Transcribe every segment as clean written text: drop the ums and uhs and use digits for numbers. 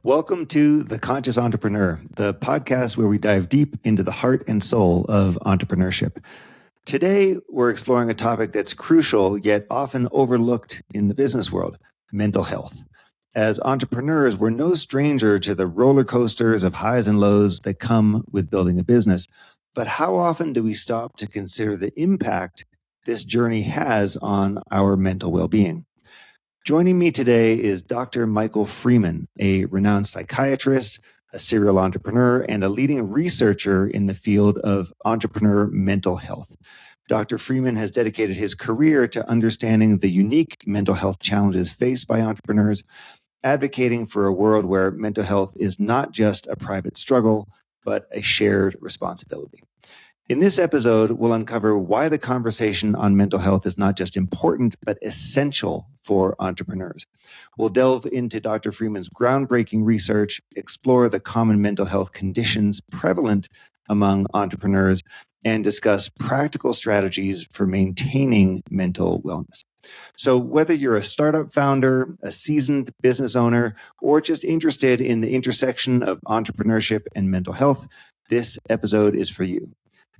Welcome to The Conscious Entrepreneur, the podcast where we dive deep into the heart and soul of entrepreneurship. Today, we're exploring a topic that's crucial yet often overlooked in the business world: mental health. As entrepreneurs, we're no stranger to the roller coasters of highs and lows that come with building a business. But how often do we stop to consider the impact this journey has on our mental well-being? Joining me today is Dr. Michael Freeman, a renowned psychiatrist, a serial entrepreneur, and a leading researcher in the field of entrepreneur mental health. Dr. Freeman has dedicated his career to understanding the unique mental health challenges faced by entrepreneurs, advocating for a world where mental health is not just a private struggle, but a shared responsibility. In this episode, we'll uncover why the conversation on mental health is not just important, but essential for entrepreneurs. We'll delve into Dr. Freeman's groundbreaking research, explore the common mental health conditions prevalent among entrepreneurs, and discuss practical strategies for maintaining mental wellness. So whether you're a startup founder, a seasoned business owner, or just interested in the intersection of entrepreneurship and mental health, this episode is for you.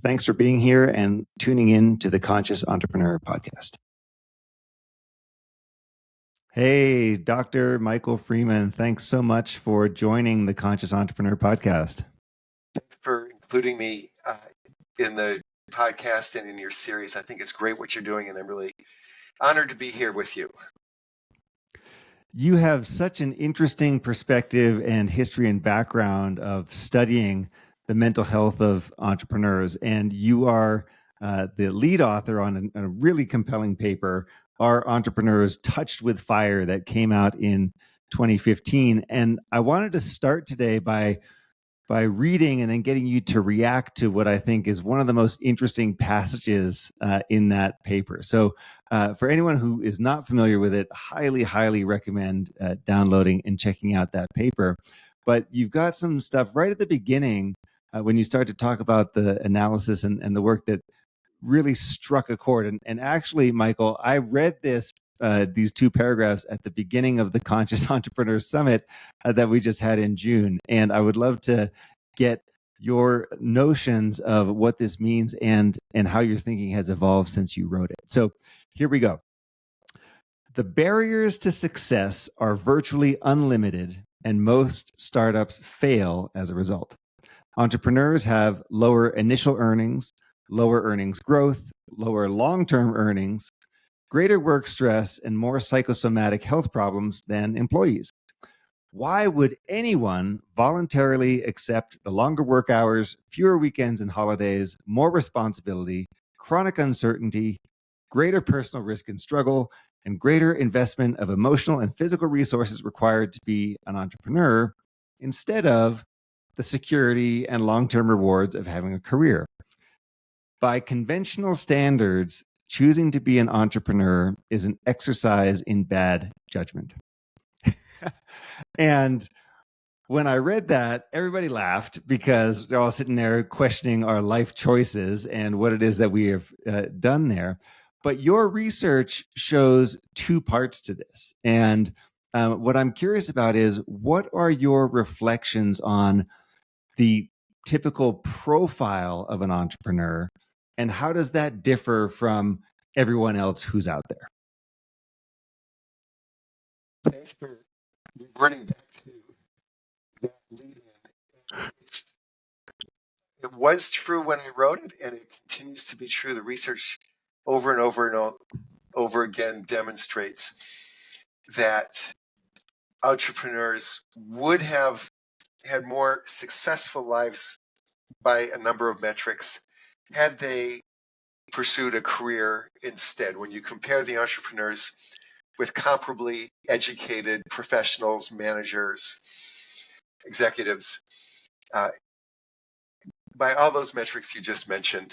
Thanks for being here and tuning in to the Conscious Entrepreneur podcast. Hey, Dr. Michael Freeman, thanks so much for joining the Conscious Entrepreneur podcast. Thanks for including me in the podcast and in your series. I think it's great what you're doing, and I'm really honored to be here with you. You have such an interesting perspective and history and background of studying the mental health of entrepreneurs, and you are the lead author on a really compelling paper, Are Entrepreneurs Touched with Fire, that came out in 2015. And I wanted to start today by reading and then getting you to react to what I think is one of the most interesting passages in that paper. So for anyone who is not familiar with it, highly recommend downloading and checking out that paper. But you've got some stuff right at the beginning when you start to talk about the analysis and the work that really struck a chord. And actually, Michael, I read these two paragraphs at the beginning of the Conscious Entrepreneur Summit that we just had in June. And I would love to get your notions of what this means and how your thinking has evolved since you wrote it. So here we go. The barriers to success are virtually unlimited, and most startups fail as a result. Entrepreneurs have lower initial earnings, lower earnings growth, lower long-term earnings, greater work stress, and more psychosomatic health problems than employees. Why would anyone voluntarily accept the longer work hours, fewer weekends and holidays, more responsibility, chronic uncertainty, greater personal risk and struggle, and greater investment of emotional and physical resources required to be an entrepreneur instead of the security and long-term rewards of having a career? By conventional standards, choosing to be an entrepreneur is an exercise in bad judgment. And when I read that, everybody laughed because they're all sitting there questioning our life choices and what it is that we have done there. But your research shows two parts to this. And what I'm curious about is, what are your reflections on the typical profile of an entrepreneur, and how does that differ from everyone else who's out there? Thanks for running back to that lead-in. It was true when I wrote it, and it continues to be true. The research over and over again demonstrates that entrepreneurs would have had more successful lives by a number of metrics had they pursued a career instead. When you compare the entrepreneurs with comparably educated professionals, managers, executives, by all those metrics you just mentioned,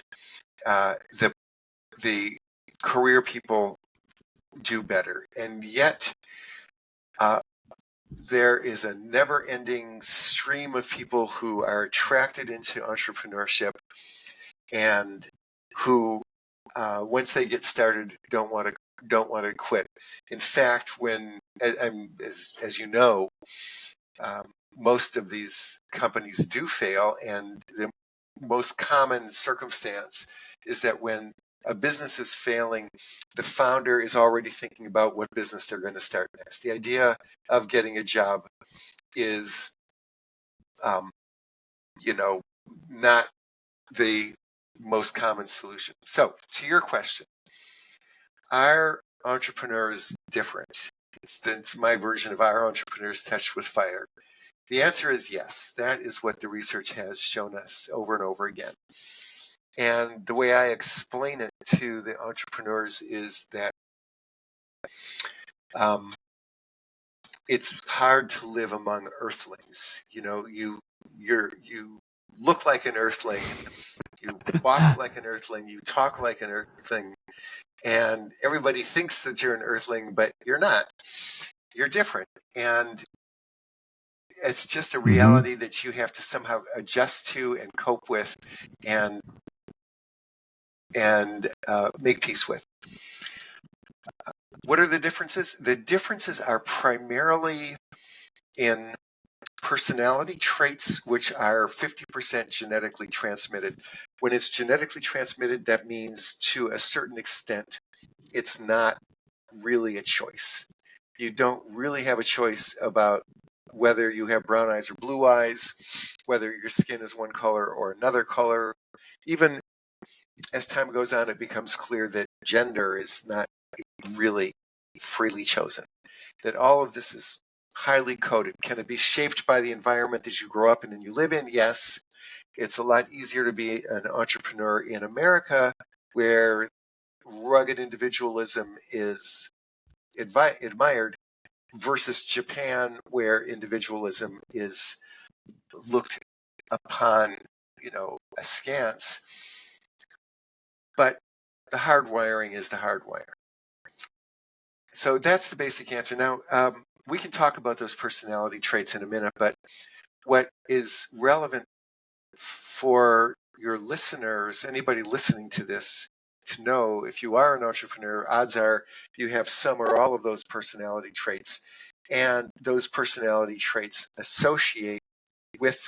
the career people do better. And yet, there is a never-ending stream of people who are attracted into entrepreneurship and who, once they get started, don't want to quit. In fact, when, as you know, most of these companies do fail, and the most common circumstance is that when a business is failing, the founder is already thinking about what business they're going to start next. The idea of getting a job is, um, not the most common solution. So, to your question, are entrepreneurs different? It's my version of our entrepreneurs touched with fire. The answer is yes. That is what the research has shown us over and over again. And the way I explain it to the entrepreneurs is that it's hard to live among earthlings. You look like an earthling, you walk like an earthling, you talk like an earthling, and everybody thinks that you're an earthling, but you're not. You're different, and it's just a reality that you have to somehow adjust to and cope with, and make peace with. What are the differences? The differences are primarily in personality traits, which are 50% genetically transmitted. When it's genetically transmitted, that means to a certain extent, it's not really a choice. You don't really have a choice about whether you have brown eyes or blue eyes, whether your skin is one color or another color. Even as time goes on, it becomes clear that gender is not really freely chosen, that all of this is highly coded. Can it be shaped by the environment that you grow up in and you live in? Yes. It's a lot easier to be an entrepreneur in America, where rugged individualism is admired, versus Japan, where individualism is looked upon, askance. But the hardwiring is the hardwire. So that's the basic answer. Now, we can talk about those personality traits in a minute, but what is relevant for your listeners, anybody listening to this, to know, if you are an entrepreneur, odds are you have some or all of those personality traits, and those personality traits associate with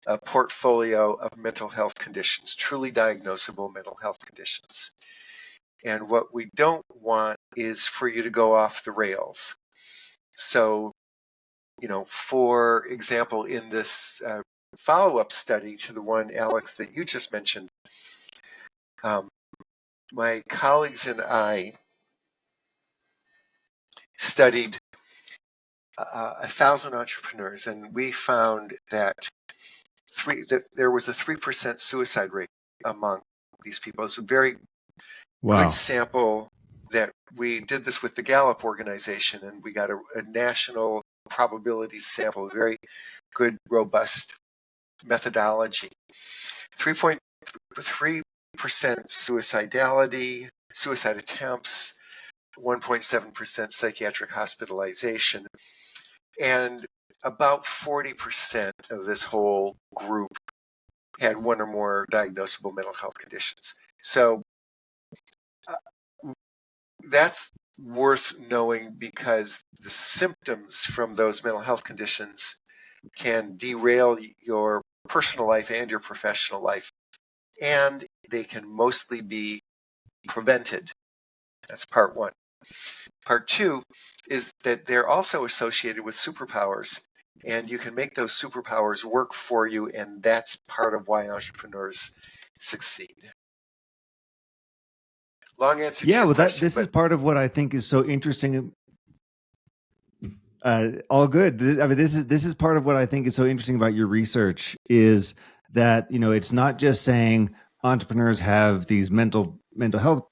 a portfolio of mental health conditions, truly diagnosable mental health conditions. And what we don't want is for you to go off the rails. So, for example, in this follow-up study to the one, Alex, that you just mentioned, my colleagues and I studied 1,000 entrepreneurs, and we found that there was a 3% suicide rate among these people. It's a very good sample. That we did this with the Gallup organization, and we got a national probability sample, a very good, robust methodology. 3.3% suicidality, suicide attempts, 1.7% psychiatric hospitalization, and about 40% of this whole group had one or more diagnosable mental health conditions. So that's worth knowing, because the symptoms from those mental health conditions can derail your personal life and your professional life, and they can mostly be prevented. That's part one. Part two is that they're also associated with superpowers, and you can make those superpowers work for you, and that's part of why entrepreneurs succeed. Long answer to your question. This is part of what I think is so interesting. All good. I mean, this is part of what I think is so interesting about your research, is that it's not just saying entrepreneurs have these mental health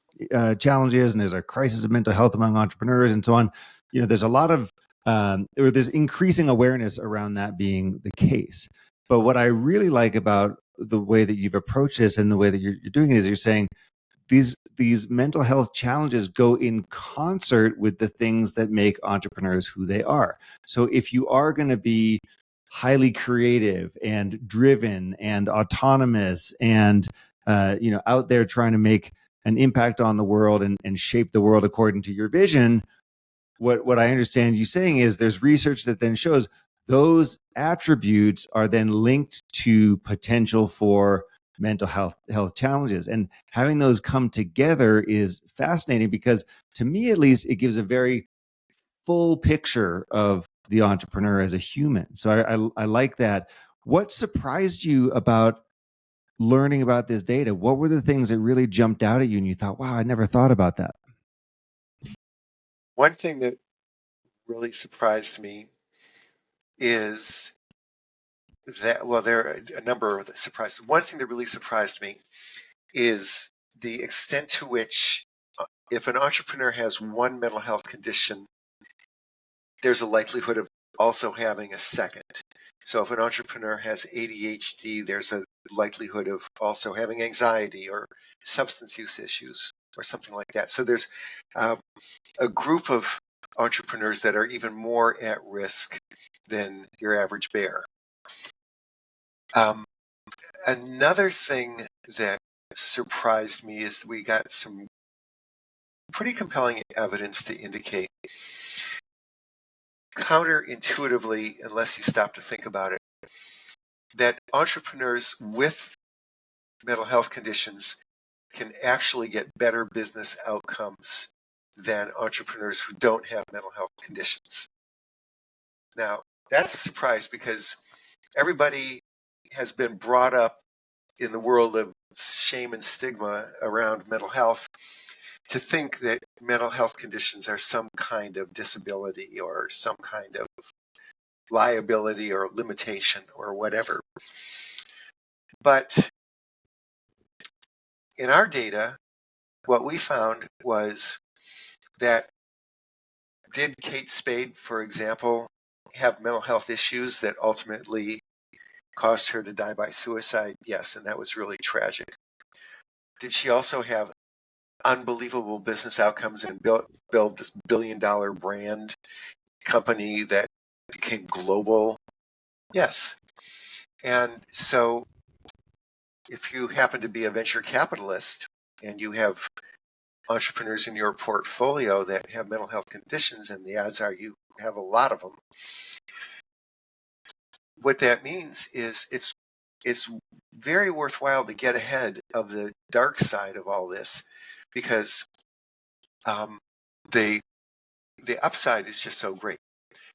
challenges, and there's a crisis of mental health among entrepreneurs, and so on. There's a lot of or there's increasing awareness around that being the case. But what I really like about the way that you've approached this and the way that you're doing it is you're saying these mental health challenges go in concert with the things that make entrepreneurs who they are. So if you are going to be highly creative and driven and autonomous and out there trying to make an impact on the world and shape the world according to your vision, what I understand you saying is there's research that then shows those attributes are then linked to potential for mental health challenges. And having those come together is fascinating because, to me at least, it gives a very full picture of the entrepreneur as a human. So I like that. What surprised you about learning about this data? What were the things that really jumped out at you and you thought, wow, I never thought about that? One thing that really surprised me is that, well, there are a number of surprises. One thing that really surprised me is the extent to which, if an entrepreneur has one mental health condition, there's a likelihood of also having a second. So if an entrepreneur has ADHD, there's a likelihood of also having anxiety or substance use issues or something like that. So there's uh, a group of entrepreneurs that are even more at risk than your average bear. Another thing that surprised me is that we got some pretty compelling evidence to indicate, counterintuitively, unless you stop to think about it, that entrepreneurs with mental health conditions can actually get better business outcomes than entrepreneurs who don't have mental health conditions. Now, that's a surprise because everybody has been brought up in the world of shame and stigma around mental health to think that mental health conditions are some kind of disability or some kind of liability or limitation or whatever. But in our data, what we found was that, did Kate Spade, for example, have mental health issues that ultimately caused her to die by suicide? Yes, and that was really tragic. Did she also have unbelievable business outcomes and build this billion-dollar brand company that became global? Yes. And so if you happen to be a venture capitalist and you have entrepreneurs in your portfolio that have mental health conditions, and the odds are you have a lot of them, what that means is it's very worthwhile to get ahead of the dark side of all this, because the upside is just so great.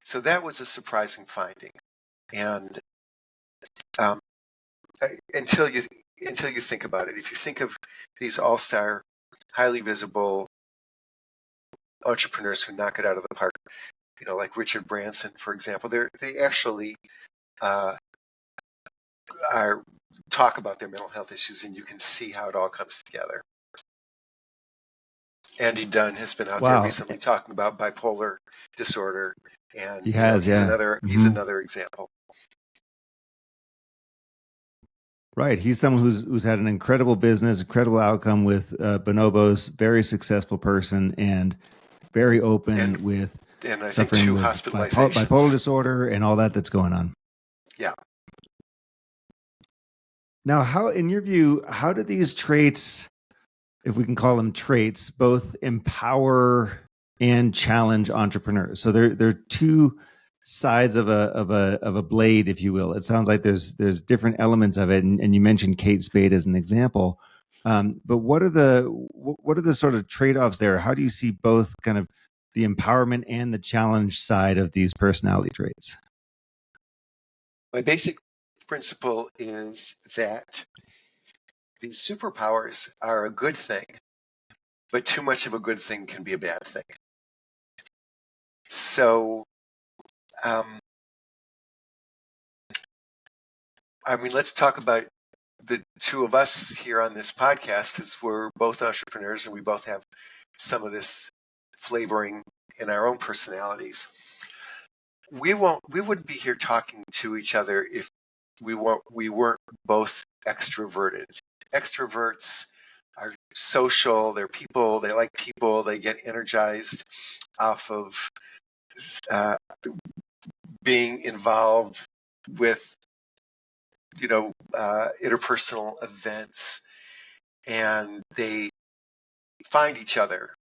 So that was a surprising finding, and um, until you think about it, if you think of these all-star, highly visible entrepreneurs who knock it out of the park, like Richard Branson, for example, they actually are talk about their mental health issues, and you can see how it all comes together. Andy Dunn has been out there Wow. recently talking about bipolar disorder, and He has, he's yeah. he's another example. Right. He's someone who's had an incredible business, incredible outcome with bonobos, very successful person, and very open with And I think suffering 2 with hospitalizations. bipolar disorder and all that's going on. Yeah. Now, how, in your view, how do these traits, if we can call them traits, both empower and challenge entrepreneurs? So they're two sides of a blade, if you will. It sounds like there's different elements of it, and you mentioned Kate Spade as an example. But what are the sort of trade-offs there? How do you see both kind of the empowerment and the challenge side of these personality traits? My basic principle is that these superpowers are a good thing, but too much of a good thing can be a bad thing. So, let's talk about the two of us here on this podcast, because we're both entrepreneurs and we both have some of this flavoring in our own personalities. We wouldn't be here talking to each other if we weren't both extroverted. Extroverts are social, they're people, they like people, they get energized off of being involved with interpersonal events, and they find each other.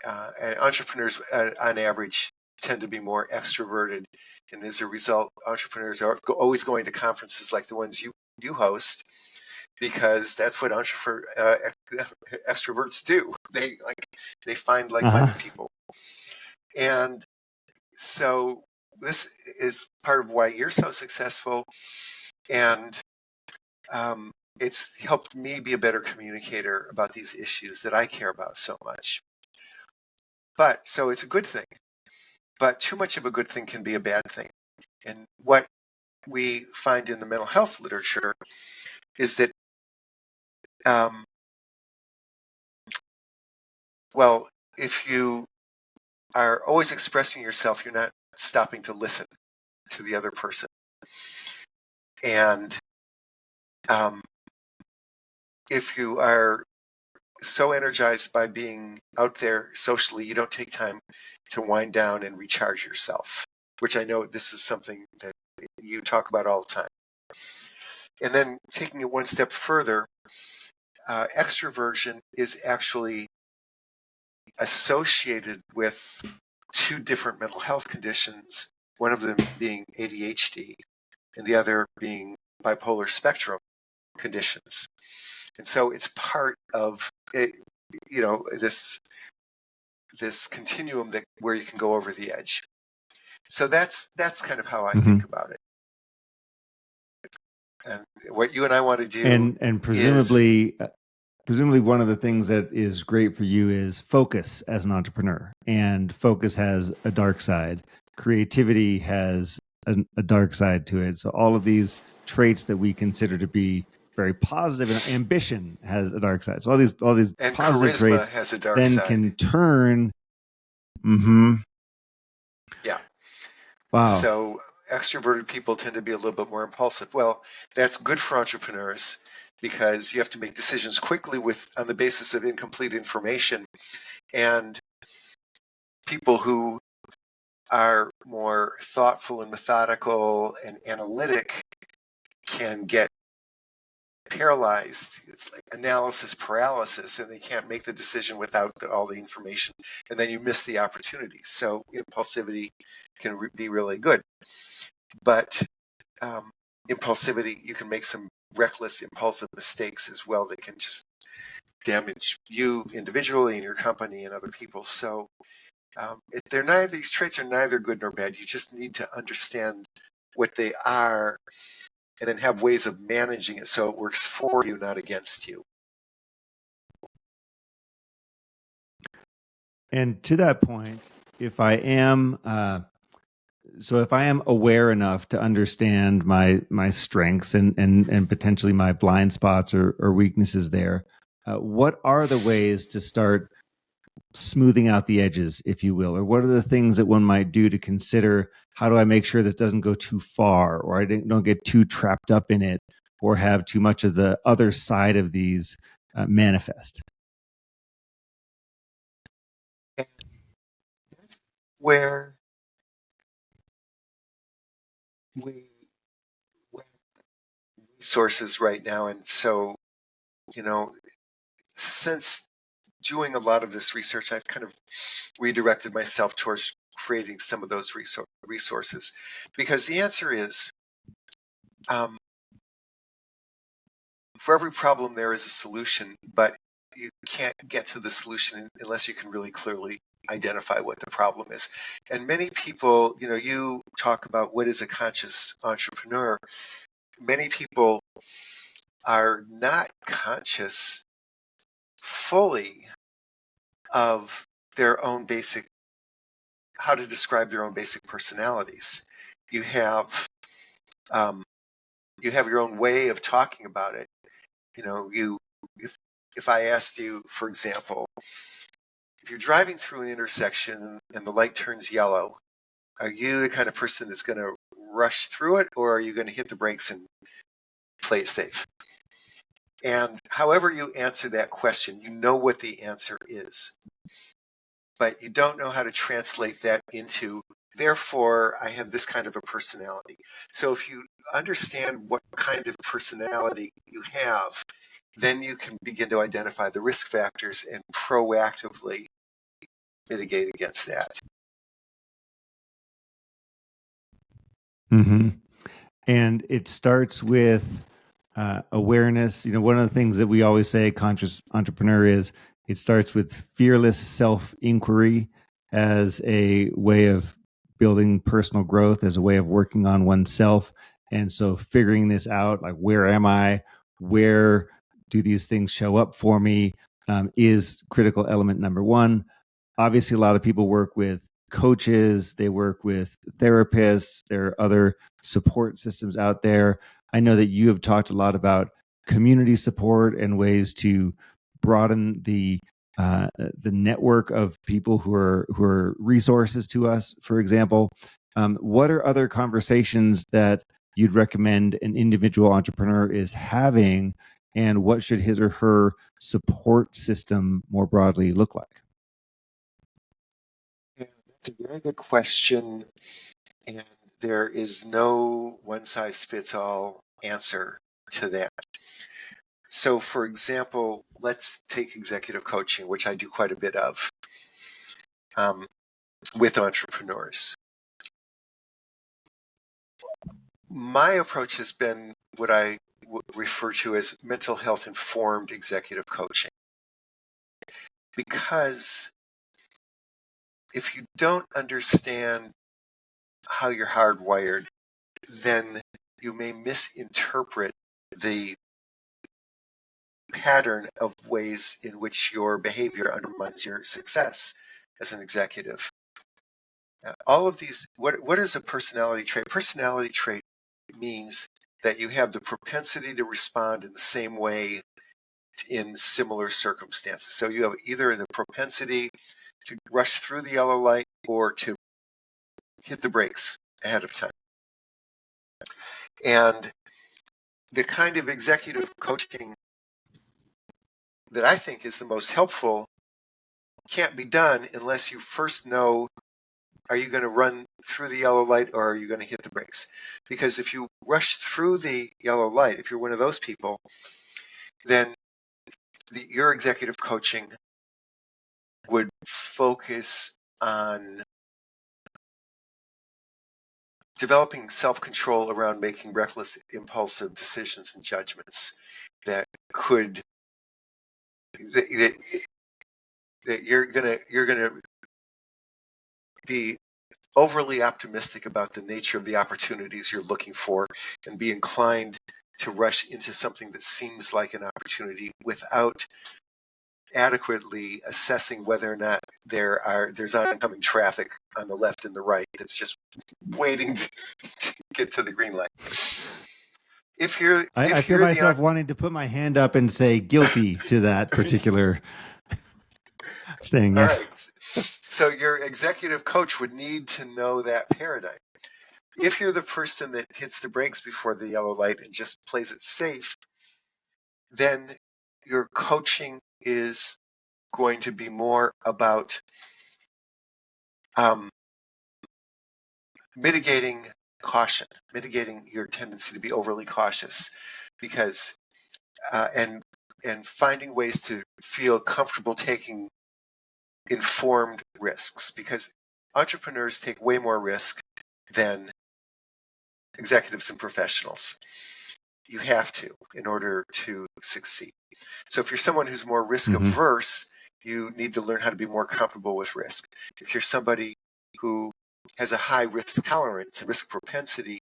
And entrepreneurs, on average, tend to be more extroverted, and as a result, entrepreneurs are always going to conferences like the ones you host, because that's what extroverts do. They find Uh-huh. like-minded people, and so this is part of why you're so successful, and it's helped me be a better communicator about these issues that I care about so much. But so it's a good thing, but too much of a good thing can be a bad thing. And what we find in the mental health literature is that, well, if you are always expressing yourself, you're not stopping to listen to the other person. And if you are so energized by being out there socially, you don't take time to wind down and recharge yourself, which I know this is something that you talk about all the time. And then taking it one step further, extroversion is actually associated with two different mental health conditions, one of them being ADHD and the other being bipolar spectrum conditions. And so it's part of it, this continuum where you can go over the edge. So that's kind of how I Mm-hmm. think about it. And what you and I want to do And is, presumably one of the things that is great for you is focus as an entrepreneur, and focus has a dark side. Creativity has a dark side to it. So all of these traits that we consider to be very positive, and ambition has a dark side. So all these and positive charisma traits has a dark then side. can turn. Mm-hmm. Yeah. Wow. So extroverted people tend to be a little bit more impulsive. Well, that's good for entrepreneurs because you have to make decisions quickly on the basis of incomplete information. And people who are more thoughtful and methodical and analytic can get paralyzed. It's like analysis paralysis, and they can't make the decision without all the information, and then you miss the opportunities. So impulsivity can be really good, but impulsivity, you can make some reckless, impulsive mistakes as well that can just damage you individually and your company and other people. So these traits are neither good nor bad. You just need to understand what they are and then have ways of managing it so it works for you, not against you. And to that point, if I am if I am aware enough to understand my strengths and potentially my blind spots or weaknesses there, what are the ways to start smoothing out the edges, if you will, or what are the things that one might do to consider? How do I make sure this doesn't go too far, or I don't get too trapped up in it, or have too much of the other side of these manifest? Where we lack resources right now, and so, since doing a lot of this research, I've kind of redirected myself towards creating some of those resources, because the answer is, for every problem there is a solution, but you can't get to the solution unless you can really clearly identify what the problem is. And many people, you talk about what is a conscious entrepreneur. Many people are not conscious fully of their own how to describe their own basic personalities. You have your own way of talking about it. If I asked you, for example, if you're driving through an intersection and the light turns yellow, are you the kind of person that's going to rush through it, or are you going to hit the brakes and play it safe? And however you answer that question, you know what the answer is, but you don't know how to translate that into, therefore, I have this kind of a personality. So if you understand what kind of personality you have, then you can begin to identify the risk factors and proactively mitigate against that. Hmm. And it starts with awareness. One of the things that we always say, conscious entrepreneur, is it starts with fearless self inquiry as a way of building personal growth, as a way of working on oneself. And so figuring this out, like, where am I? Where do these things show up for me? Is critical element number one. Obviously, a lot of people work with coaches, they work with therapists, there are other support systems out there. I know that you have talked a lot about community support and ways to broaden the network of people who are resources to us. For example, what are other conversations that you'd recommend an individual entrepreneur is having, and what should his or her support system more broadly look like? Yeah, that's a very good question, and there is no one-size-fits-all answer to that. So, for example, let's take executive coaching, which I do quite a bit of with entrepreneurs. My approach has been what I refer to as mental health informed executive coaching. Because if you don't understand how you're hardwired, then you may misinterpret the pattern of ways in which your behavior undermines your success as an executive. All of these, what is a personality trait? Personality trait means that you have the propensity to respond in the same way in similar circumstances. So you have either the propensity to rush through the yellow light or to hit the brakes ahead of time. And the kind of executive coaching that I think is the most helpful can't be done unless you first know, are you going to run through the yellow light or are you going to hit the brakes? Because if you rush through the yellow light, if you're one of those people, then your executive coaching would focus on developing self-control around making reckless, impulsive decisions and judgments that could that, that you're gonna be overly optimistic about the nature of the opportunities you're looking for and be inclined to rush into something that seems like an opportunity without adequately assessing whether or not there's oncoming traffic on the left and the right that's just waiting to get to the green light. If you're I if feel you're the myself wanting to put my hand up and say guilty to that particular thing. all Yeah. right, so your executive coach would need to know that paradigm. If you're the person that hits the brakes before the yellow light and just plays it safe, then your coaching is going to be more about um, mitigating caution, mitigating your tendency to be overly cautious, because and finding ways to feel comfortable taking informed risks, because entrepreneurs take way more risk than executives and professionals. You have to in order to succeed. So if you're someone who's more risk Mm-hmm. averse, you need to learn how to be more comfortable with risk. If you're somebody who has a high risk tolerance, a risk propensity,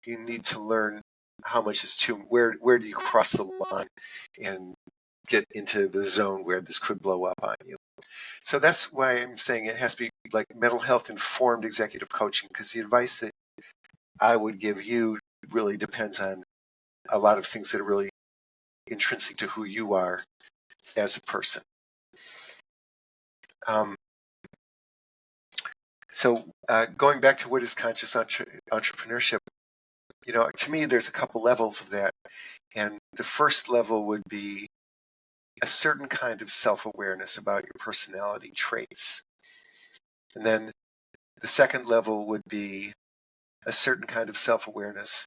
you need to learn how much is too, where do you cross the line and get into the zone where this could blow up on you. So that's why I'm saying it has to be like mental health informed executive coaching, because the advice that I would give you really depends on a lot of things that are really intrinsic to who you are as a person. Um, so going back to what is conscious entrepreneurship, to me, there's a couple levels of that. And the first level would be a certain kind of self-awareness about your personality traits. And then the second level would be a certain kind of self-awareness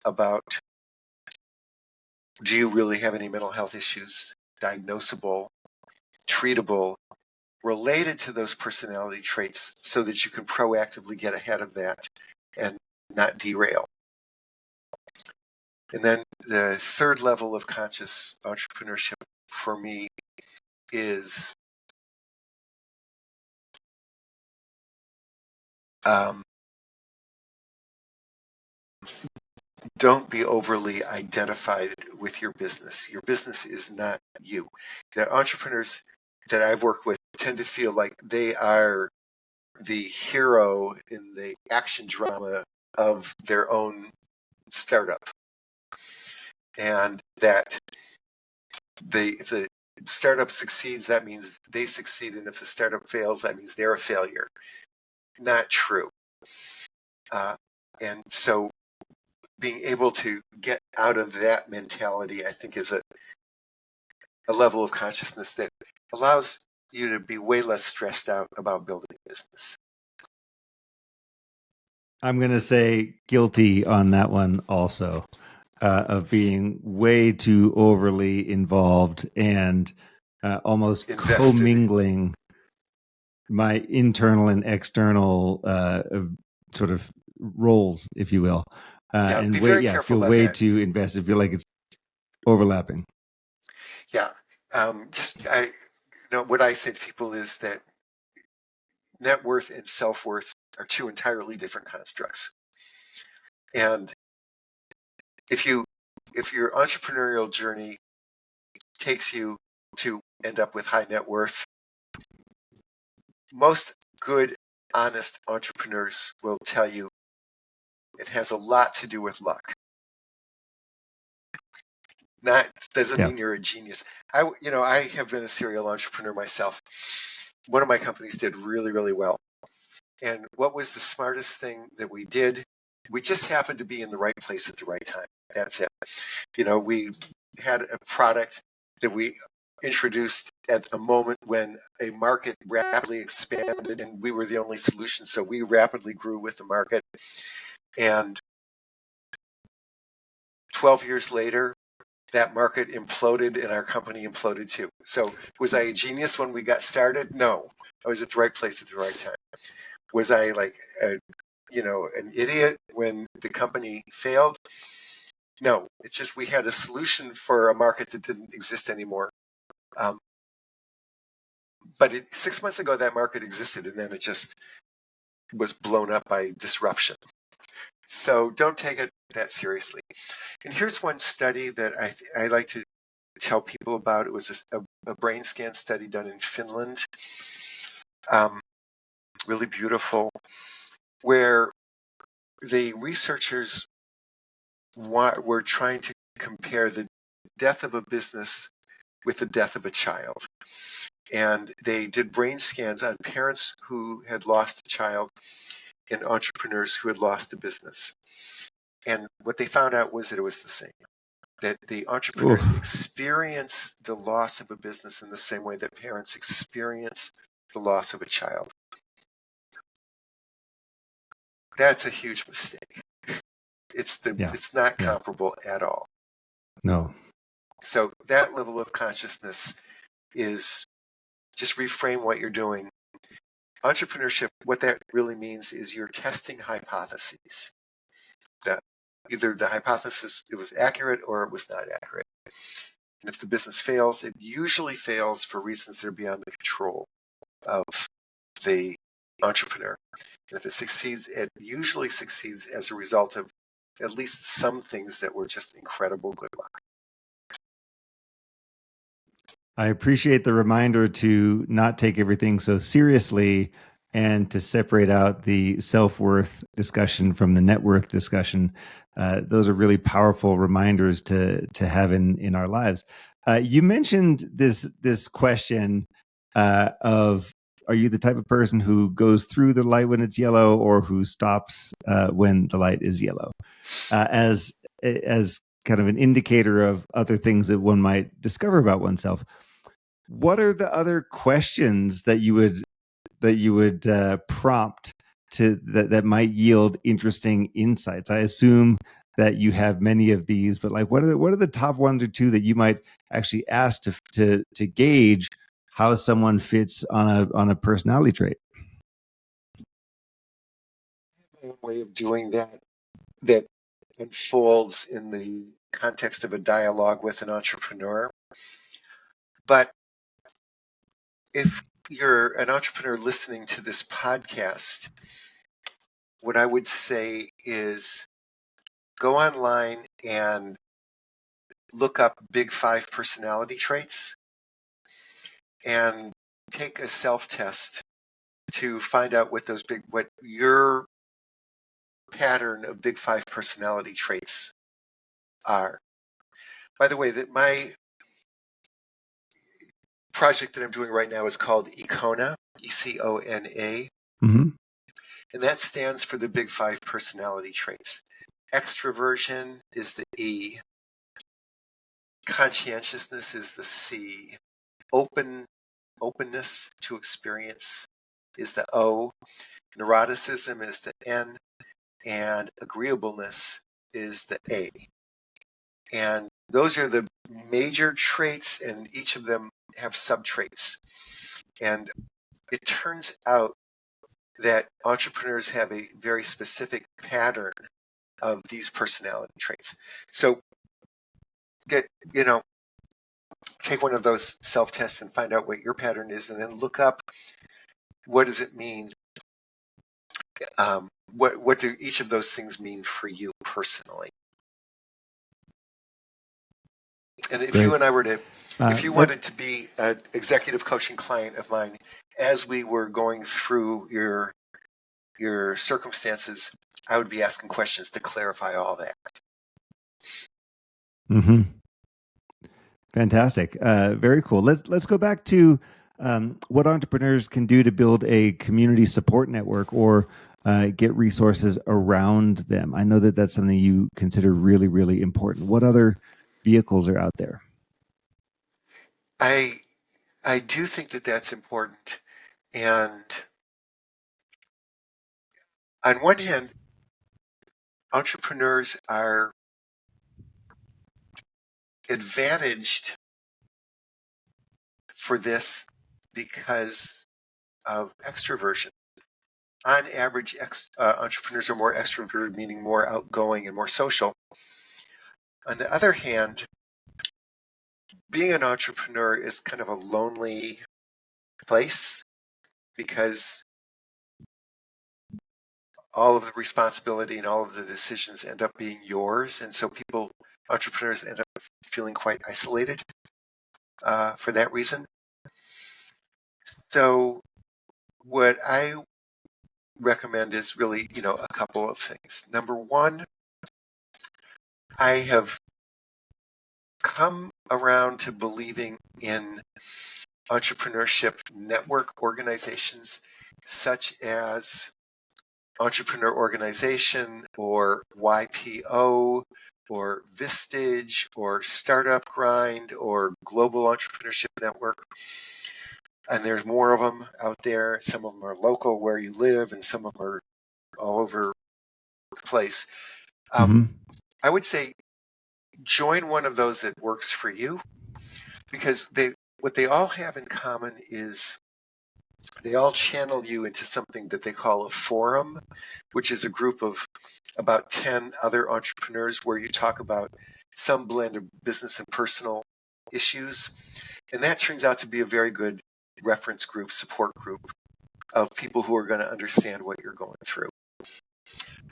about, do you really have any mental health issues, diagnosable, treatable, related to those personality traits, so that you can proactively get ahead of that and not derail. And then the third level of conscious entrepreneurship for me is don't be overly identified with your business. Your business is not you. The entrepreneurs that I've worked with tend to feel like they are the hero in the action drama of their own startup. And that if the startup succeeds, that means they succeed. And if the startup fails, that means they're a failure. Not true. And so being able to get out of that mentality, I think, is a level of consciousness that allows you to be way less stressed out about building a business. I'm going to say guilty on that one also, of being way too overly involved and almost Invested. commingling my internal and external sort of roles, if you will. And be very careful feel about way that. too invested, feel like it's overlapping. Yeah. What I say to people is that net worth and self-worth are two entirely different constructs. And if your entrepreneurial journey takes you to end up with high net worth, most good, honest entrepreneurs will tell you it has a lot to do with luck. That doesn't mean you're a genius. I have been a serial entrepreneur myself. One of my companies did really, really well. And what was the smartest thing that we did? We just happened to be in the right place at the right time. That's it. We had a product that we introduced at a moment when a market rapidly expanded and we were the only solution. So we rapidly grew with the market. And 12 years later, that market imploded and our company imploded too. So was I a genius when we got started? No, I was at the right place at the right time. Was I like an idiot when the company failed? No, it's just we had a solution for a market that didn't exist anymore. But 6 months ago, that market existed, and then it just was blown up by disruption. So don't take it that seriously. And here's one study that I like to tell people about. It was a brain scan study done in Finland, really beautiful, where the researchers were trying to compare the death of a business with the death of a child. And they did brain scans on parents who had lost a child and entrepreneurs who had lost a business. And what they found out was that it was the same, that the entrepreneurs experience the loss of a business in the same way that parents experience the loss of a child. That's a huge mistake. It's not comparable at all. No. So that level of consciousness is just reframe what you're doing. Entrepreneurship, what that really means is you're testing hypotheses. Either the hypothesis, it was accurate or it was not accurate. And if the business fails, it usually fails for reasons that are beyond the control of the entrepreneur. And if it succeeds, it usually succeeds as a result of at least some things that were just incredible good luck. I appreciate the reminder to not take everything so seriously and to separate out the self-worth discussion from the net worth discussion. Those are really powerful reminders to have in our lives. You mentioned this question of, are you the type of person who goes through the light when it's yellow or who stops when the light is yellow? As kind of an indicator of other things that one might discover about oneself. What are the other questions that you would prompt to that might yield interesting insights? I assume that you have many of these, but like, what are the top one or two that you might actually ask to gauge how someone fits on a personality trait? A way of doing that that unfolds in the context of a dialogue with an entrepreneur. But if you're an entrepreneur listening to this podcast, what I would say is go online and look up Big Five personality traits and take a self-test to find out what your pattern of Big Five personality traits are. By the way, that my project that I'm doing right now is called Econa, Econa, Mm-hmm. and that stands for the Big Five personality traits. Extroversion is the E, conscientiousness is the C, openness to experience is the O, neuroticism is the N, and agreeableness is the A. And those are the major traits, and each of them have subtraits. And it turns out that entrepreneurs have a very specific pattern of these personality traits. So take one of those self-tests and find out what your pattern is, and then look up what does it mean. What do each of those things mean for you personally? And if you Great. and I were to, if you That wanted to be an executive coaching client of mine, as we were going through your circumstances, I would be asking questions to clarify all that. Mm-hmm. Fantastic. Very cool. Let's go back to what entrepreneurs can do to build a community support network or get resources around them. I know that that's something you consider really, really important. What other vehicles are out there? I do think that that's important. And on one hand, entrepreneurs are advantaged for this because of extroversion. On average, entrepreneurs are more extroverted, meaning more outgoing and more social. On the other hand, being an entrepreneur is kind of a lonely place because all of the responsibility and all of the decisions end up being yours. And so entrepreneurs end up feeling quite isolated for that reason. So what I recommend is really, a couple of things. Number one, I have come around to believing in entrepreneurship network organizations such as Entrepreneur Organization or YPO or Vistage or Startup Grind or Global Entrepreneurship Network. And there's more of them out there. Some of them are local where you live, and some of them are all over the place. I would say join one of those that works for you, because what they all have in common is they all channel you into something that they call a forum, which is a group of about 10 other entrepreneurs where you talk about some blend of business and personal issues. And that turns out to be a very good reference group, support group of people who are going to understand what you're going through.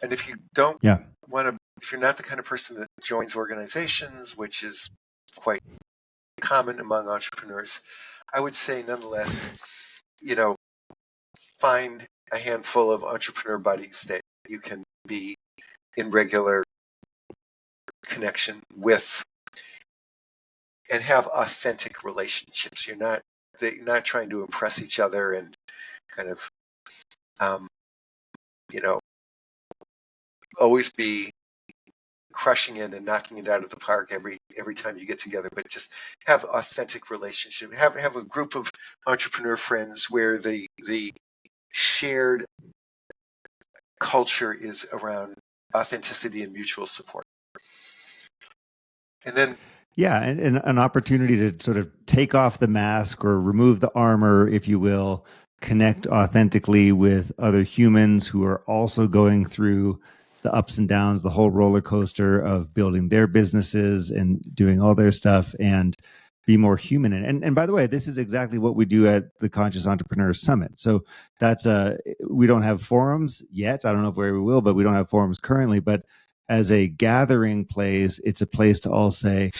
And if you don't want to, if you're not the kind of person that joins organizations, which is quite common among entrepreneurs, I would say nonetheless, find a handful of entrepreneur buddies that you can be in regular connection with and have authentic relationships. You're not trying to impress each other and kind of, always be crushing it and knocking it out of the park every time you get together, but just have authentic relationship. Have a group of entrepreneur friends where the shared culture is around authenticity and mutual support. And then and an opportunity to sort of take off the mask or remove the armor, if you will, connect authentically with other humans who are also going through the ups and downs, the whole roller coaster of building their businesses and doing all their stuff, and be more human. And by the way, this is exactly what we do at the Conscious Entrepreneur Summit. So that's we don't have forums yet. I don't know where we will, but we don't have forums currently. But as a gathering place, it's a place to all say,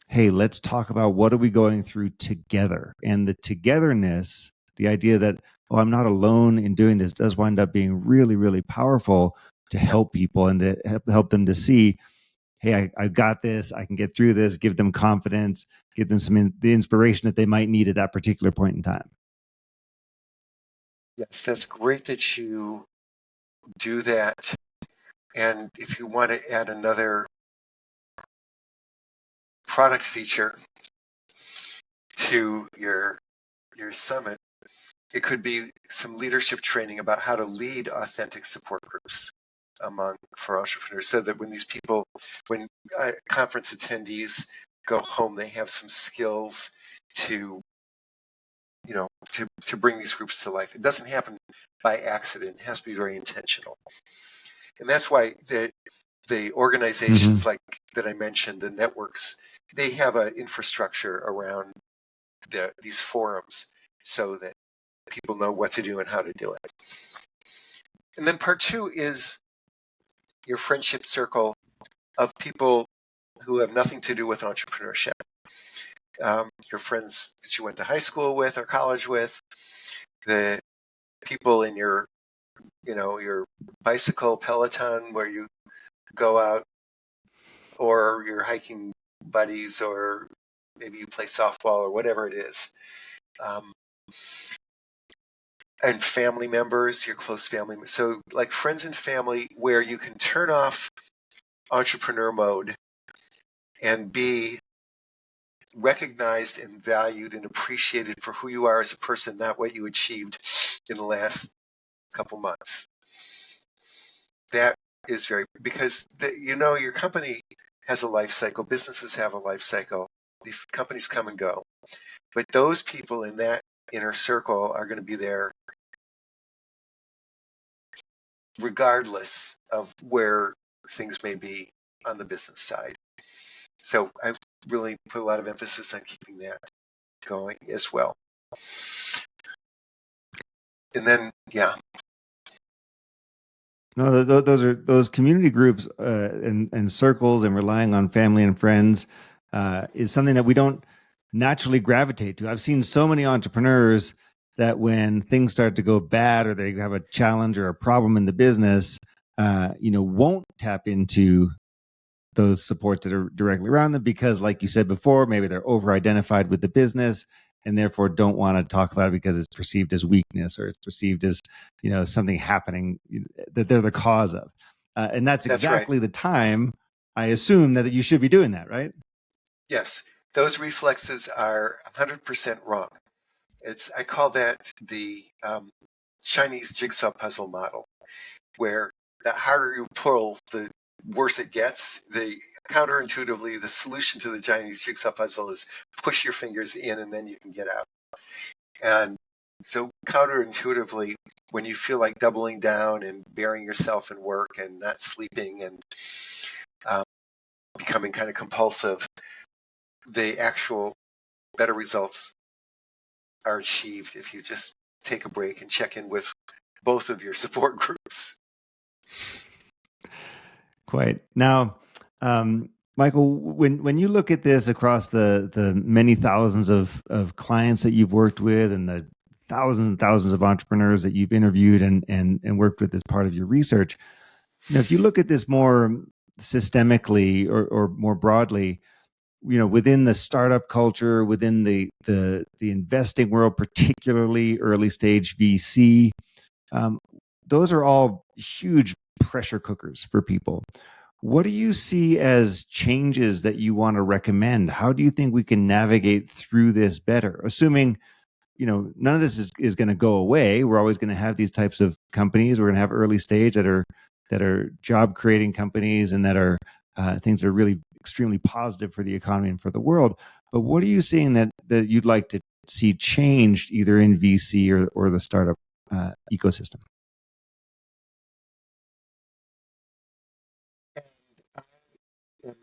hey, let's talk about what are we going through together. And the togetherness, the idea that, oh, I'm not alone in doing this, does wind up being really, really powerful to help people and to help them to see, hey, I got this, I can get through this, give them confidence, give them the inspiration that they might need at that particular point in time. Yes, that's great that you do that. And if you want to add another product feature to your summit, it could be some leadership training about how to lead authentic support groups for entrepreneurs, so that when conference attendees go home, they have some skills to to bring these groups to life. It doesn't happen by accident. It has to be very intentional. And that's why the organizations like that I mentioned, the networks, they have an infrastructure around these forums so that people know what to do and how to do it. And then part two is your friendship circle of people who have nothing to do with entrepreneurship. Your friends that you went to high school with or college with, the people in your bicycle peloton where you go out, or your hiking buddies, or maybe you play softball or whatever it is. And family members, your close family. So like friends and family where you can turn off entrepreneur mode and be recognized and valued and appreciated for who you are as a person, not what you achieved in the last couple months. That is because your company has a life cycle. Businesses have a life cycle. These companies come and go. But those people in that inner circle are going to be there regardless of where things may be on the business side. So I've really put a lot of emphasis on keeping that going as well. And then, yeah. No, those community groups and circles and relying on family and friends is something that we don't naturally gravitate to. I've seen so many entrepreneurs that when things start to go bad or they have a challenge or a problem in the business, won't tap into those supports that are directly around them because, like you said before, maybe they're over-identified with the business and therefore don't want to talk about it because it's perceived as weakness or it's perceived as something happening that they're the cause of. And that's exactly the time, I assume, that you should be doing that, right? Yes, those reflexes are 100% wrong. I call that the Chinese jigsaw puzzle model, where the harder you pull, the worse it gets. Counterintuitively, the solution to the Chinese jigsaw puzzle is push your fingers in and then you can get out. And so counterintuitively, when you feel like doubling down and burying yourself in work and not sleeping and becoming kind of compulsive, the actual better results are achieved if you just take a break and check in with both of your support groups. Quite. Now, Michael, when you look at this across the many thousands of clients that you've worked with and the thousands and thousands of entrepreneurs that you've interviewed and worked with as part of your research, if you look at this more systemically or more broadly, within the startup culture, within the investing world, particularly early stage VC, those are all huge pressure cookers for people. What do you see as changes that you want to recommend? How do you think we can navigate through this better? Assuming, none of this is going to go away. We're always going to have these types of companies. We're going to have early stage that are job creating companies and that are things that are really extremely positive for the economy and for the world. But what are you seeing that you'd like to see changed either in VC or the startup ecosystem? am,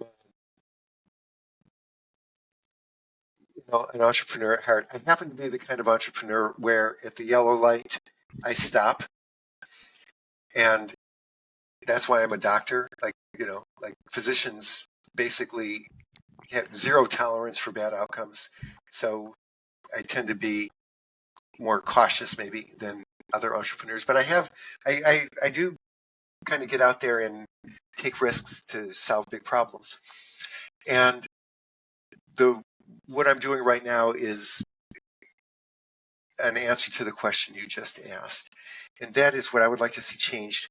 an entrepreneur at heart. I happen to be the kind of entrepreneur where at the yellow light, I stop, and that's why I'm a doctor. Like physicians basically have zero tolerance for bad outcomes. So I tend to be more cautious maybe than other entrepreneurs. But I do kind of get out there and take risks to solve big problems. And what I'm doing right now is an answer to the question you just asked. And that is what I would like to see changed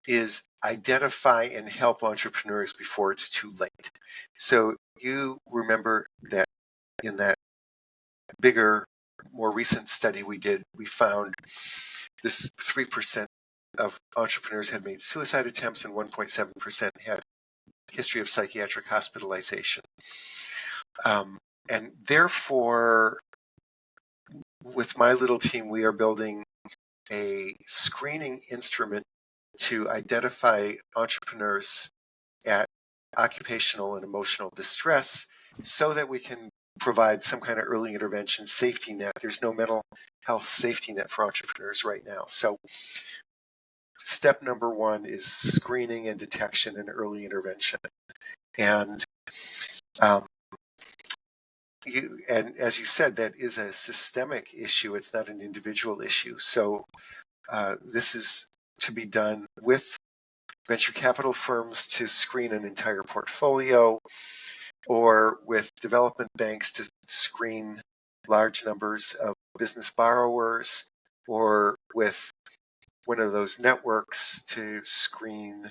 is identify and help entrepreneurs before it's too late. So you remember that in that bigger, more recent study we did, we found this 3% of entrepreneurs had made suicide attempts and 1.7% had history of psychiatric hospitalization. And therefore, with my little team, we are building a screening instrument to identify entrepreneurs at occupational and emotional distress so that we can provide some kind of early intervention safety net. There's no mental health safety net for entrepreneurs right now. So step number one is screening and detection and early intervention. And and as you said, that is a systemic issue. It's not an individual issue. So this is to be done with venture capital firms to screen an entire portfolio, or with development banks to screen large numbers of business borrowers, or with one of those networks to screen,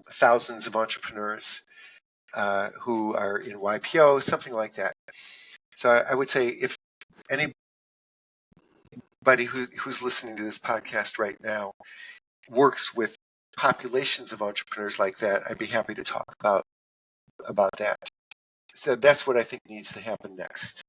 thousands of entrepreneurs who are in YPO, something like that. So I would say if anybody who's listening to this podcast right now works with populations of entrepreneurs like that, I'd be happy to talk about that. So that's what I think needs to happen next.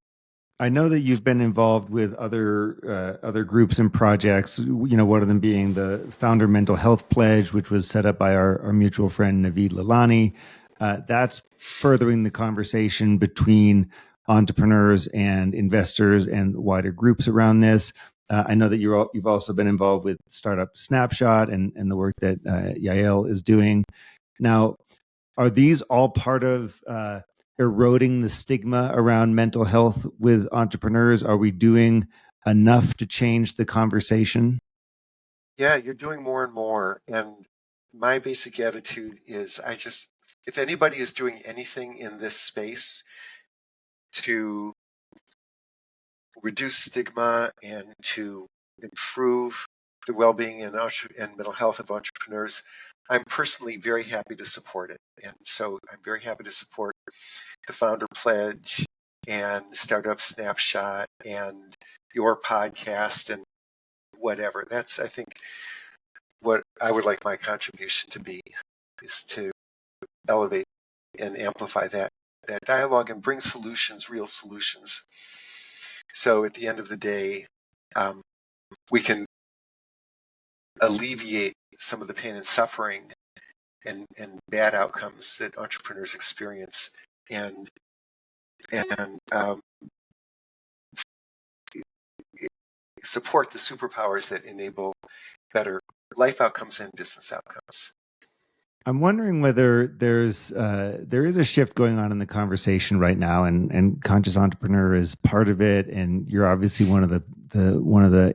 I know that you've been involved with other groups and projects. One of them being the Founder Mental Health Pledge, which was set up by our mutual friend Naveed Lalani. That's furthering the conversation between entrepreneurs and investors and wider groups around this. I know that you've also been involved with Startup Snapshot and the work that Yael is doing. Now, are these all part of eroding the stigma around mental health with entrepreneurs? Are we doing enough to change the conversation? Yeah, you're doing more and more. And my basic attitude is if anybody is doing anything in this space to reduce stigma and to improve the well-being and mental health of entrepreneurs, I'm personally very happy to support it. And so I'm very happy to support the Founder Pledge and Startup Snapshot and your podcast and whatever. That's, I think, what I would like my contribution to be, is to elevate and amplify that dialogue and bring solutions, real solutions. So at the end of the day, we can alleviate some of the pain and suffering and bad outcomes that entrepreneurs experience, and support the superpowers that enable better life outcomes and business outcomes. I'm wondering whether there is a shift going on in the conversation right now, and conscious entrepreneur is part of it, and you're obviously one of the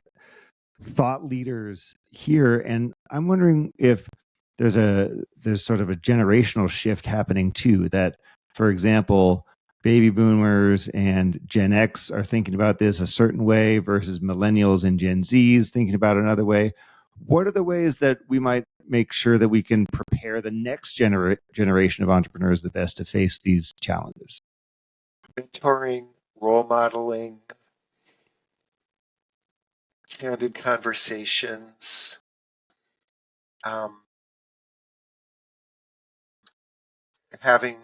thought leaders here, and I'm wondering if there's sort of a generational shift happening too. That, for example, baby boomers and Gen X are thinking about this a certain way versus millennials and Gen Zs thinking about it another way. What are the ways that we might make sure that we can prepare the next generation of entrepreneurs the best to face these challenges? Mentoring, role modeling, candid conversations, having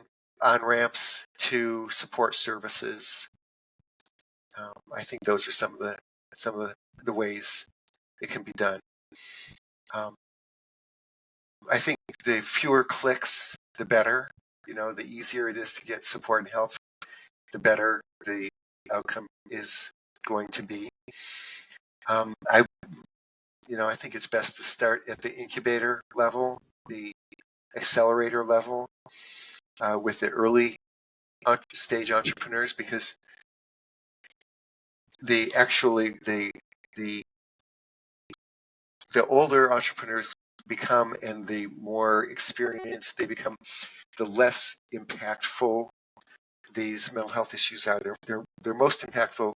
on-ramps to support services. I think those are some of the ways it can be done. I think the fewer clicks, the better. The easier it is to get support and help, the better the outcome is going to be. I think it's best to start at the incubator level, the accelerator level, with the early stage entrepreneurs, because the older entrepreneurs become, and the more experienced they become, the less impactful these mental health issues are. They're most impactful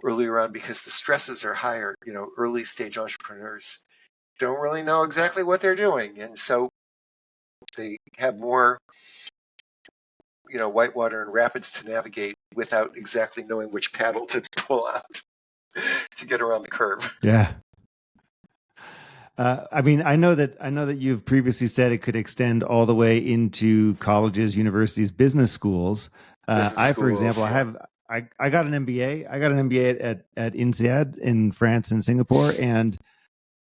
earlier on because the stresses are higher. Early stage entrepreneurs don't really know exactly what they're doing, and so they have more whitewater and rapids to navigate without exactly knowing which paddle to pull out to get around the curve. Yeah. I know that you've previously said it could extend all the way into colleges, universities, business schools. Business For example, schools, yeah. I got an MBA. I got an MBA at INSEAD in France and Singapore, and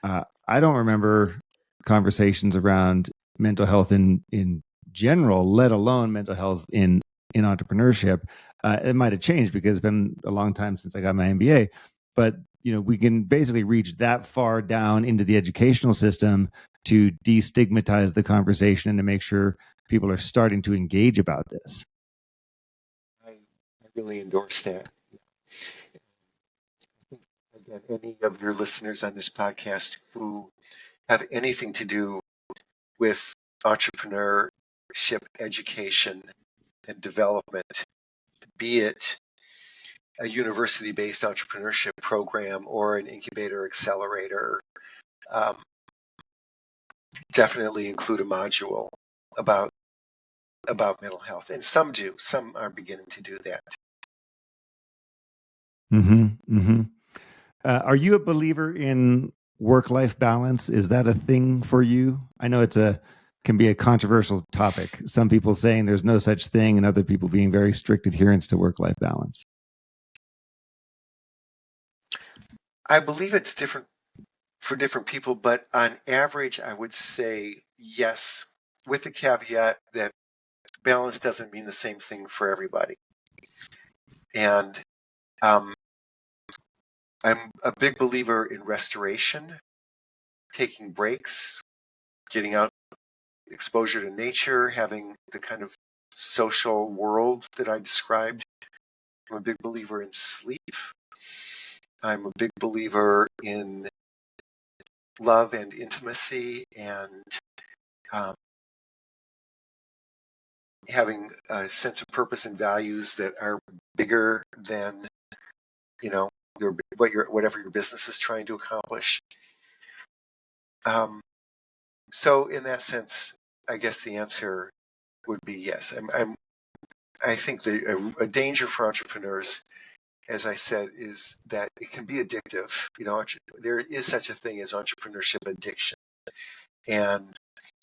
I don't remember conversations around mental health in general, let alone mental health in entrepreneurship. It might have changed because it's been a long time since I got my MBA, but we can basically reach that far down into the educational system to destigmatize the conversation and to make sure people are starting to engage about this. I really endorse that. Again, any of your listeners on this podcast who have anything to do with entrepreneurship education and development, be it a university-based entrepreneurship program or an incubator accelerator, um, definitely include a module about mental health. And some do. Some are beginning to do that. Mm-hmm, mm-hmm. Are you a believer in work-life balance? Is that a thing for you? I know can be a controversial topic. Some people saying there's no such thing, and other people being very strict adherence to work-life balance. I believe it's different for different people, but on average, I would say yes, with the caveat that balance doesn't mean the same thing for everybody. And I'm a big believer in restoration, taking breaks, getting out, exposure to nature, having the kind of social world that I described. I'm a big believer in sleep. I'm a big believer in love and intimacy, and um, having a sense of purpose and values that are bigger than whatever your business is trying to accomplish. So in that sense, I guess the answer would be yes. I think a danger for entrepreneurs, as I said, is that it can be addictive. There is such a thing as entrepreneurship addiction. And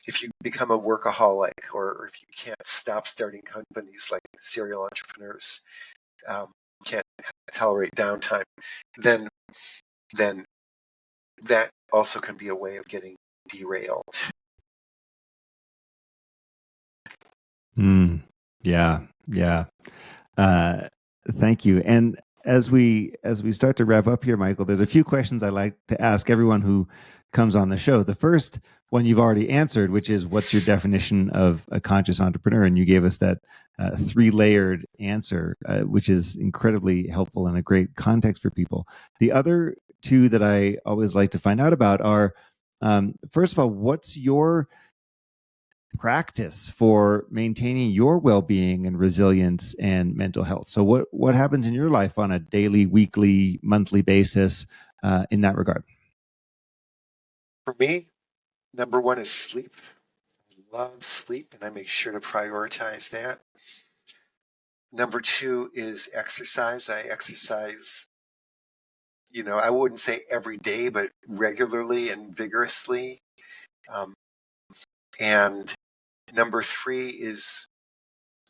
if you become a workaholic, or if you can't stop starting companies like serial entrepreneurs, can't tolerate downtime, then that also can be a way of getting derailed. Yeah, yeah. Thank you. And as we start to wrap up here, Michael, there's a few questions I like to ask everyone who comes on the show. The first one you've already answered, which is, what's your definition of a conscious entrepreneur? And you gave us that three-layered answer, which is incredibly helpful and a great context for people. The other two that I always like to find out about are, first of all, what's your practice for maintaining your well-being and resilience and mental health? So what happens in your life on a daily, weekly, monthly basis in that regard? For me, number one is sleep. I love sleep, and I make sure to prioritize that. Number two is exercise. I exercise, I wouldn't say every day, but regularly and vigorously. And number three is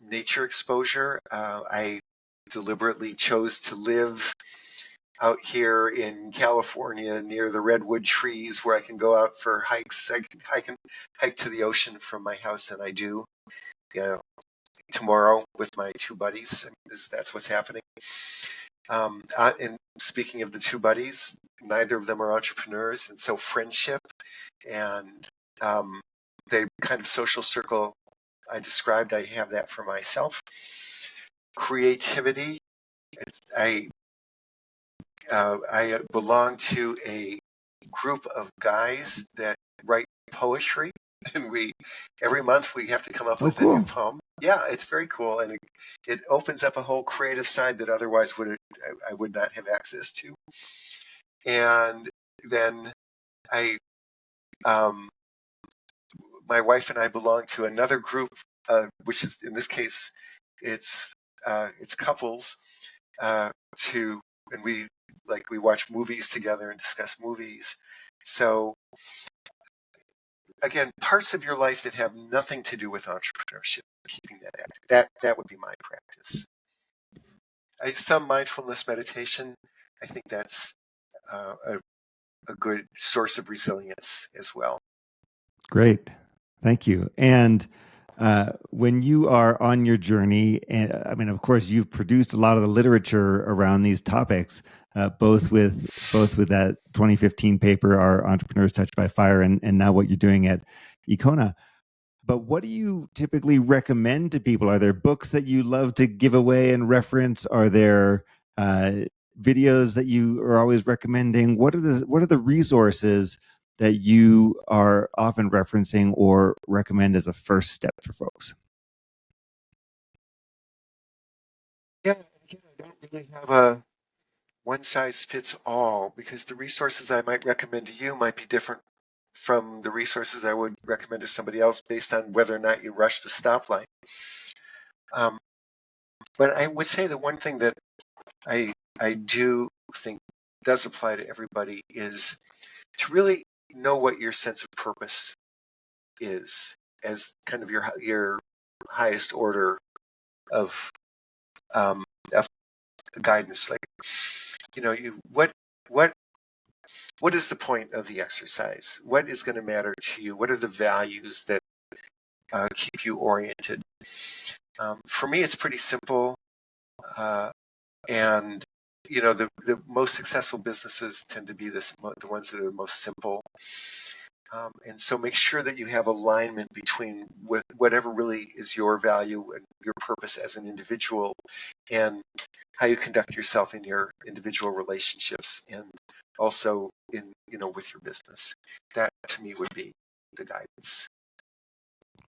nature exposure. I deliberately chose to live out here in California near the redwood trees where I can go out for hikes. I can hike to the ocean from my house, and I do. You know, tomorrow with my two buddies. That's what's happening. And speaking of the two buddies, neither of them are entrepreneurs, and so friendship and the kind of social circle I described, I have that for myself. Creativity. I belong to a group of guys that write poetry, and every month we have to come up Oh, with a new cool. poem. Yeah, it's very cool, and it opens up a whole creative side that otherwise I would not have access to. And then I my wife and I belong to another group, which is in this case it's couples, and we watch movies together and discuss movies. So again, parts of your life that have nothing to do with entrepreneurship, keeping that active. That would be my practice. Some mindfulness meditation. I think that's a good source of resilience as well. Great. Thank you. And when you are on your journey, and I mean, of course, you've produced a lot of the literature around these topics, both with that 2015 paper, "Are Entrepreneurs Touched by Fire," and now what you're doing at Icona. But what do you typically recommend to people? Are there books that you love to give away and reference? Are there videos that you are always recommending? What are the resources that you are often referencing or recommend as a first step for folks? Yeah, again, I don't really have a one size fits all, because the resources I might recommend to you might be different from the resources I would recommend to somebody else based on whether or not you rush the stoplight. But I would say the one thing that I do think does apply to everybody is to really know what your sense of purpose is as kind of your highest order of guidance. Like, what is the point of the exercise? What is going to matter to you? What are the values that keep you oriented? For me, it's pretty simple, and the most successful businesses tend to be the ones that are the most simple. And so make sure that you have alignment between with whatever really is your value and your purpose as an individual, and how you conduct yourself in your individual relationships, and also in with your business. That to me would be the guidance.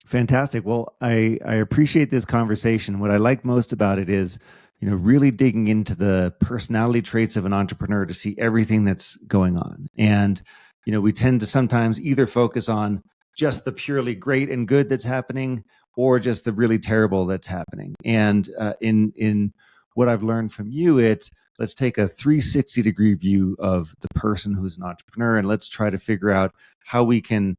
Fantastic. Well, I appreciate this conversation. What I like most about it is, really digging into the personality traits of an entrepreneur to see everything that's going on. And, we tend to sometimes either focus on just the purely great and good that's happening, or just the really terrible that's happening. And in what I've learned from you, it's let's take a 360-degree view of the person who's an entrepreneur, and let's try to figure out how we can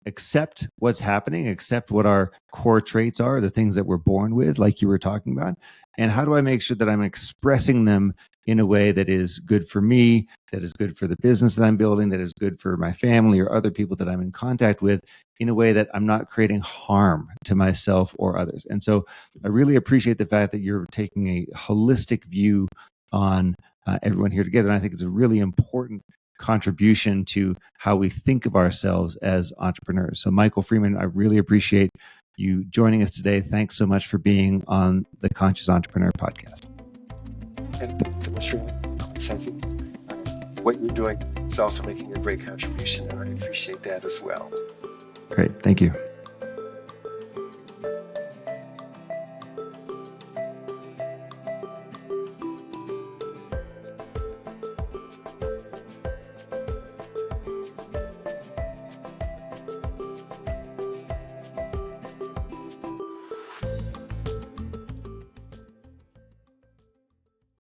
accept what's happening, accept what our core traits are, the things that we're born with, like you were talking about. And how do I make sure that I'm expressing them in a way that is good for me, that is good for the business that I'm building, that is good for my family or other people that I'm in contact with, in a way that I'm not creating harm to myself or others. And so I really appreciate the fact that you're taking a holistic view on everyone here together. And I think it's a really important contribution to how we think of ourselves as entrepreneurs. So Michael Freeman, I really appreciate you joining us today. Thanks so much for being on the Conscious Entrepreneur podcast. And thanks so much for having me. What you're doing is also making a great contribution, and I appreciate that as well. Great. Thank you.